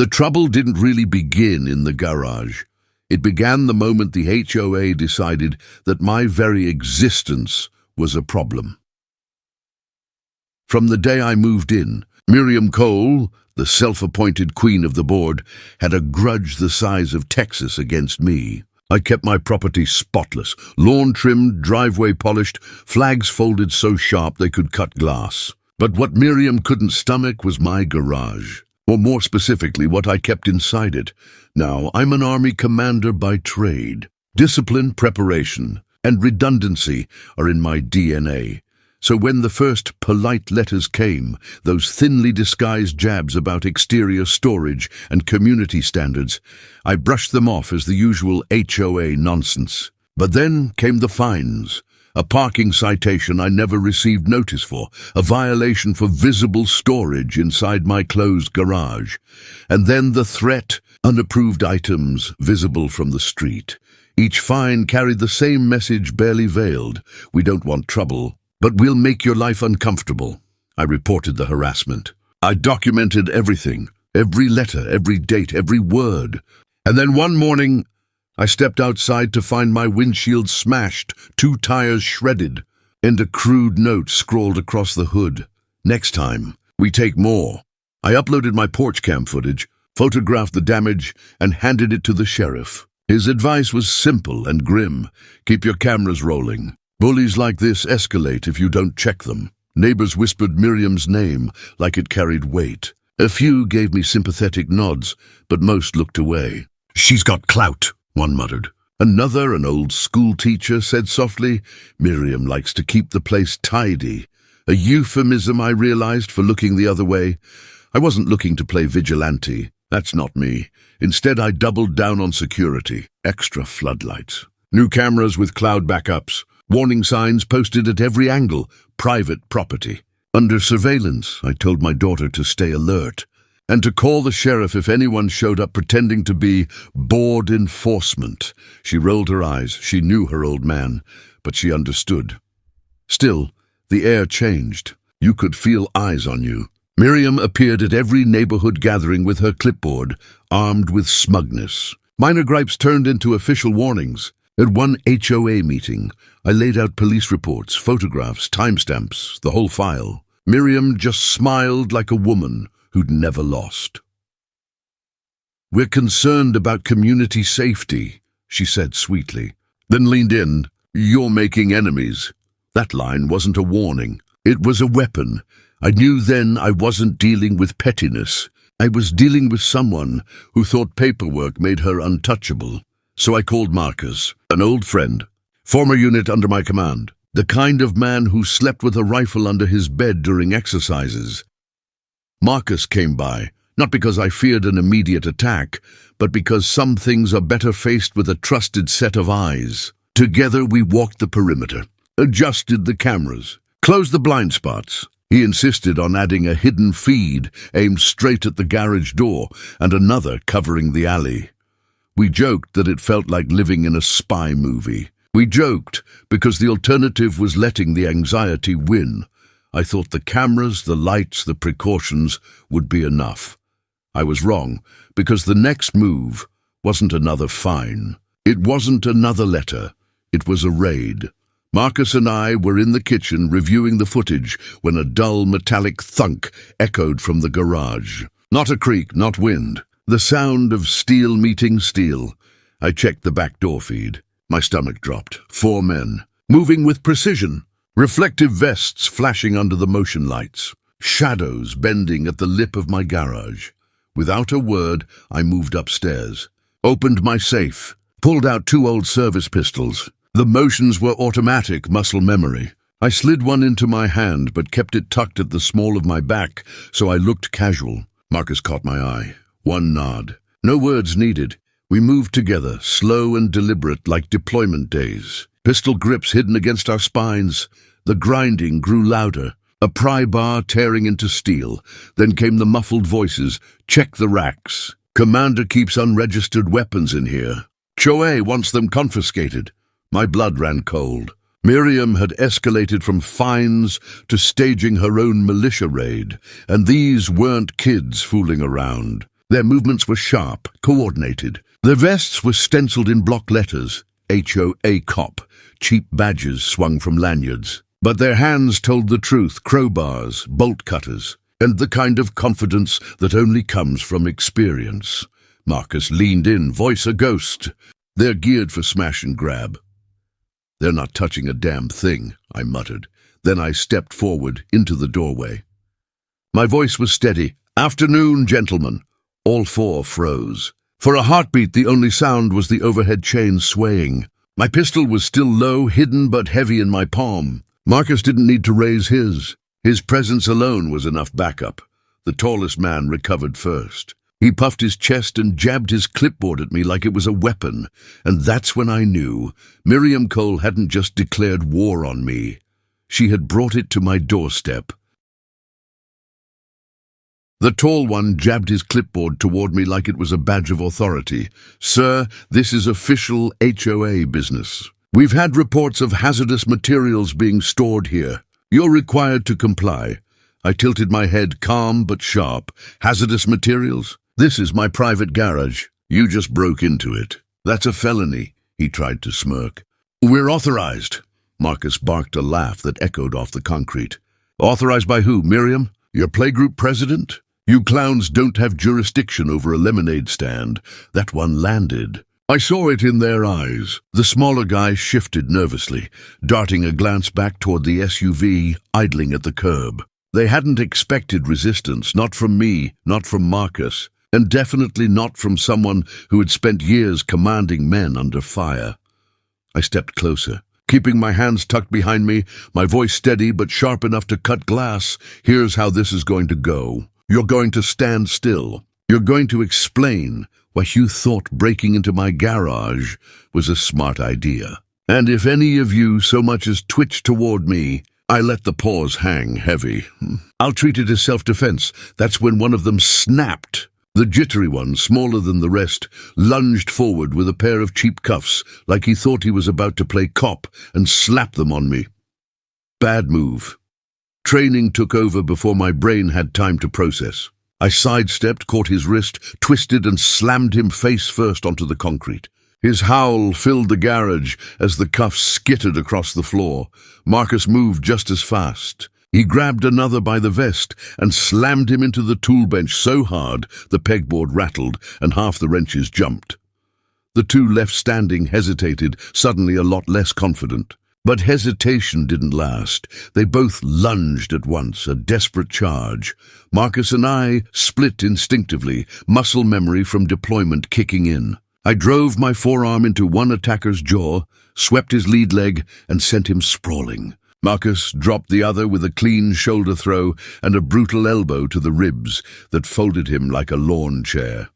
The trouble didn't really begin in the garage. It began the moment the HOA decided that my very existence was a problem. From the day I moved in, Miriam Cole, the self-appointed queen of the board, had a grudge the size of Texas against me. I kept my property spotless, lawn trimmed, driveway polished, flags folded so sharp they could cut glass. But what Miriam couldn't stomach was my garage, or more specifically, what I kept inside it. Now, I'm an army commander by trade. Discipline, preparation, and redundancy are in my DNA. So when the first polite letters came, those thinly disguised jabs about exterior storage and community standards, I brushed them off as the usual HOA nonsense. But then came the fines. A parking citation I never received notice for, a violation for visible storage inside my closed garage, and then the threat, unapproved items visible from the street. Each fine carried the same message, barely veiled: we don't want trouble, but we'll make your life uncomfortable. I reported the harassment. I documented everything, every letter, every date, every word. And then one morning, I stepped outside to find my windshield smashed, 2 tires shredded, and a crude note scrawled across the hood. Next time, we take more. I uploaded my porch cam footage, photographed the damage, and handed it to the sheriff. His advice was simple and grim: keep your cameras rolling. Bullies like this escalate if you don't check them. Neighbors whispered Miriam's name like it carried weight. A few gave me sympathetic nods, but most looked away. "She's got clout," one muttered. Another, an old school teacher, said softly, "Miriam likes to keep the place tidy." A euphemism, I realized, for looking the other way. I wasn't looking to play vigilante. That's not me. Instead, I doubled down on security. Extra floodlights. New cameras with cloud backups. Warning signs posted at every angle. Private property. Under surveillance, I told my daughter to stay alert, and to call the sheriff if anyone showed up pretending to be board enforcement. She rolled her eyes. She knew her old man, but she understood. Still, the air changed. You could feel eyes on you. Miriam appeared at every neighborhood gathering with her clipboard, armed with smugness. Minor gripes turned into official warnings. At one HOA meeting, I laid out police reports, photographs, timestamps, the whole file. Miriam just smiled like a woman who'd never lost. "We're concerned about community safety," she said sweetly, then leaned in. "You're making enemies." That line wasn't a warning. It was a weapon. I knew then I wasn't dealing with pettiness. I was dealing with someone who thought paperwork made her untouchable. So I called Marcus, an old friend, former unit under my command, the kind of man who slept with a rifle under his bed during exercises. Marcus came by, not because I feared an immediate attack, but because some things are better faced with a trusted set of eyes. Together we walked the perimeter, adjusted the cameras, closed the blind spots. He insisted on adding a hidden feed aimed straight at the garage door and another covering the alley. We joked that it felt like living in a spy movie. We joked because the alternative was letting the anxiety win. I thought the cameras, the lights, the precautions would be enough. I was wrong, because the next move wasn't another fine. It wasn't another letter. It was a raid. Marcus and I were in the kitchen reviewing the footage when a dull metallic thunk echoed from the garage. Not a creak, not wind. The sound of steel meeting steel. I checked the back door feed. My stomach dropped. 4 men, moving with precision. Reflective vests flashing under the motion lights. Shadows bending at the lip of my garage. Without a word, I moved upstairs. Opened my safe. Pulled out 2 old service pistols. The motions were automatic, muscle memory. I slid one into my hand, but kept it tucked at the small of my back, so I looked casual. Marcus caught my eye. One nod. No words needed. We moved together, slow and deliberate, like deployment days. Pistol grips hidden against our spines. The grinding grew louder. A pry bar tearing into steel. Then came the muffled voices. "Check the racks. Commander keeps unregistered weapons in here. HOA wants them confiscated." My blood ran cold. Miriam had escalated from fines to staging her own militia raid, and these weren't kids fooling around. Their movements were sharp, coordinated. Their vests were stenciled in block letters, HOA cop, cheap badges swung from lanyards. But their hands told the truth, crowbars, bolt cutters, and the kind of confidence that only comes from experience. Marcus leaned in, voice a ghost. They're geared for smash and grab. They're not touching a damn thing, I muttered. Then I stepped forward into the doorway. My voice was steady. Afternoon, gentlemen. All four froze. For a heartbeat, the only sound was the overhead chain swaying. My pistol was still low, hidden but heavy in my palm. Marcus didn't need to raise his. His presence alone was enough backup. The tallest man recovered first. He puffed his chest and jabbed his clipboard at me like it was a weapon. And that's when I knew Miriam Cole hadn't just declared war on me. She had brought it to my doorstep. The tall one jabbed his clipboard toward me like it was a badge of authority. Sir, this is official HOA business. We've had reports of hazardous materials being stored here. You're required to comply. I tilted my head, calm but sharp. Hazardous materials? This is my private garage. You just broke into it. That's a felony, he tried to smirk. We're authorized. Marcus barked a laugh that echoed off the concrete. Authorized by who, Miriam? Your playgroup president? You clowns don't have jurisdiction over a lemonade stand. That one landed. I saw it in their eyes. The smaller guy shifted nervously, darting a glance back toward the SUV idling at the curb. They hadn't expected resistance, not from me, not from Marcus, and definitely not from someone who had spent years commanding men under fire. I stepped closer, keeping my hands tucked behind me, my voice steady but sharp enough to cut glass. Here's how this is going to go. You're going to stand still. You're going to explain why you thought breaking into my garage was a smart idea. And if any of you so much as twitch toward me, I let the pause hang heavy. I'll treat it as self-defense. That's when one of them snapped. The jittery one, smaller than the rest, lunged forward with a pair of cheap cuffs, like he thought he was about to play cop, and slapped them on me. Bad move. Training took over before my brain had time to process. I sidestepped, caught his wrist, twisted and slammed him face first onto the concrete. His howl filled the garage as the cuffs skittered across the floor. Marcus moved just as fast. He grabbed another by the vest and slammed him into the tool bench so hard the pegboard rattled and half the wrenches jumped. The two left standing hesitated, suddenly a lot less confident. But hesitation didn't last. They both lunged at once, a desperate charge. Marcus and I split instinctively, muscle memory from deployment kicking in. I drove my forearm into one attacker's jaw, swept his lead leg, and sent him sprawling. Marcus dropped the other with a clean shoulder throw and a brutal elbow to the ribs that folded him like a lawn chair.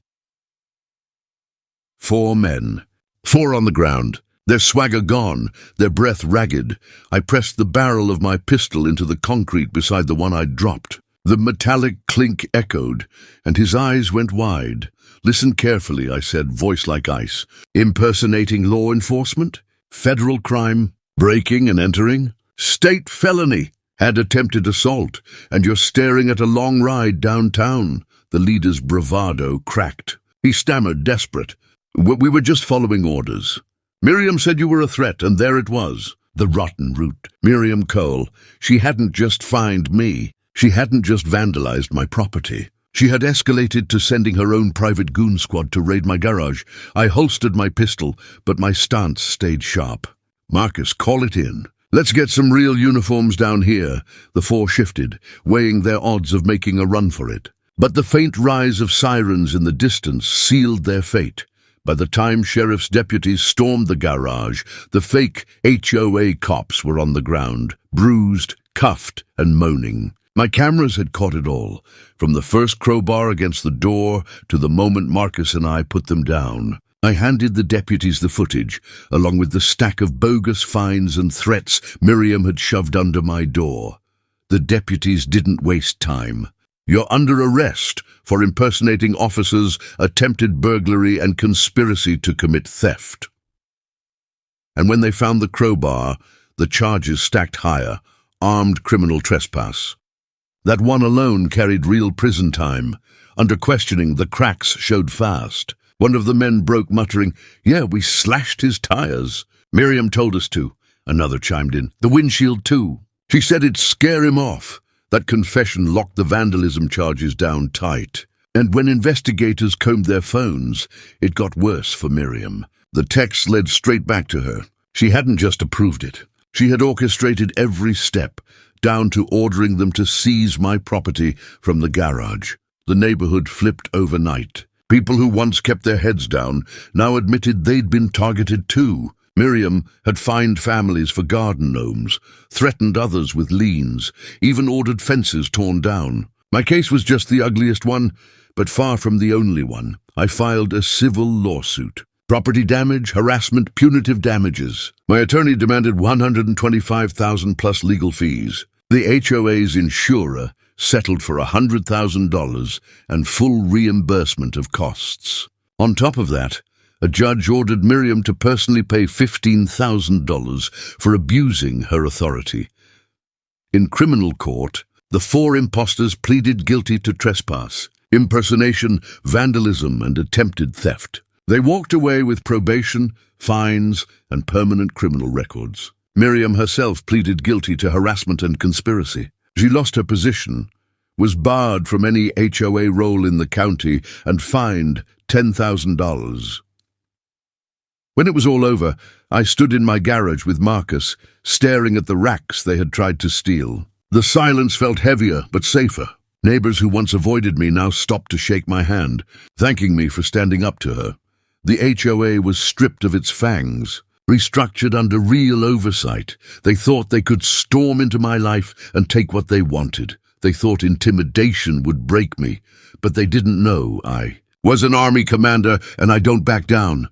4 men. 4 on the ground. Their swagger gone, their breath ragged. I pressed the barrel of my pistol into the concrete beside the one I'd dropped. The metallic clink echoed, and his eyes went wide. Listen carefully, I said, voice like ice. Impersonating law enforcement? Federal crime? Breaking and entering? State felony! Had attempted assault, and you're staring at a long ride downtown. The leader's bravado cracked. He stammered, desperate. We were just following orders. Miriam said you were a threat, and there it was. The rotten root. Miriam Cole. She hadn't just fined me. She hadn't just vandalized my property. She had escalated to sending her own private goon squad to raid my garage. I holstered my pistol, but my stance stayed sharp. Marcus, call it in. Let's get some real uniforms down here. The 4 shifted, weighing their odds of making a run for it. But the faint rise of sirens in the distance sealed their fate. By the time sheriff's deputies stormed the garage, the fake HOA cops were on the ground, bruised, cuffed, and moaning. My cameras had caught it all, from the first crowbar against the door to the moment Marcus and I put them down. I handed the deputies the footage, along with the stack of bogus fines and threats Miriam had shoved under my door. The deputies didn't waste time. You're under arrest for impersonating officers, attempted burglary, and conspiracy to commit theft. And when they found the crowbar, the charges stacked higher, armed criminal trespass. That one alone carried real prison time. Under questioning, the cracks showed fast. One of the men broke, muttering, "Yeah, we slashed his tires." "Miriam told us to," another chimed in. "The windshield too. She said it'd scare him off." That confession locked the vandalism charges down tight. And when investigators combed their phones, it got worse for Miriam. The texts led straight back to her. She hadn't just approved it. She had orchestrated every step, down to ordering them to seize my property from the garage. The neighborhood flipped overnight. People who once kept their heads down now admitted they'd been targeted too. Miriam had fined families for garden gnomes, threatened others with liens, even ordered fences torn down. My case was just the ugliest one, but far from the only one. I filed a civil lawsuit. Property damage, harassment, punitive damages. My attorney demanded $125,000 plus legal fees. The HOA's insurer settled for $100,000 and full reimbursement of costs. On top of that, a judge ordered Miriam to personally pay $15,000 for abusing her authority. In criminal court, the 4 impostors pleaded guilty to trespass, impersonation, vandalism, and attempted theft. They walked away with probation, fines, and permanent criminal records. Miriam herself pleaded guilty to harassment and conspiracy. She lost her position, was barred from any HOA role in the county, and fined $10,000. When it was all over, I stood in my garage with Marcus, staring at the racks they had tried to steal. The silence felt heavier but safer. Neighbors who once avoided me now stopped to shake my hand, thanking me for standing up to her. The HOA was stripped of its fangs, restructured under real oversight. They thought they could storm into my life and take what they wanted. They thought intimidation would break me, but they didn't know I was an army commander, and I don't back down.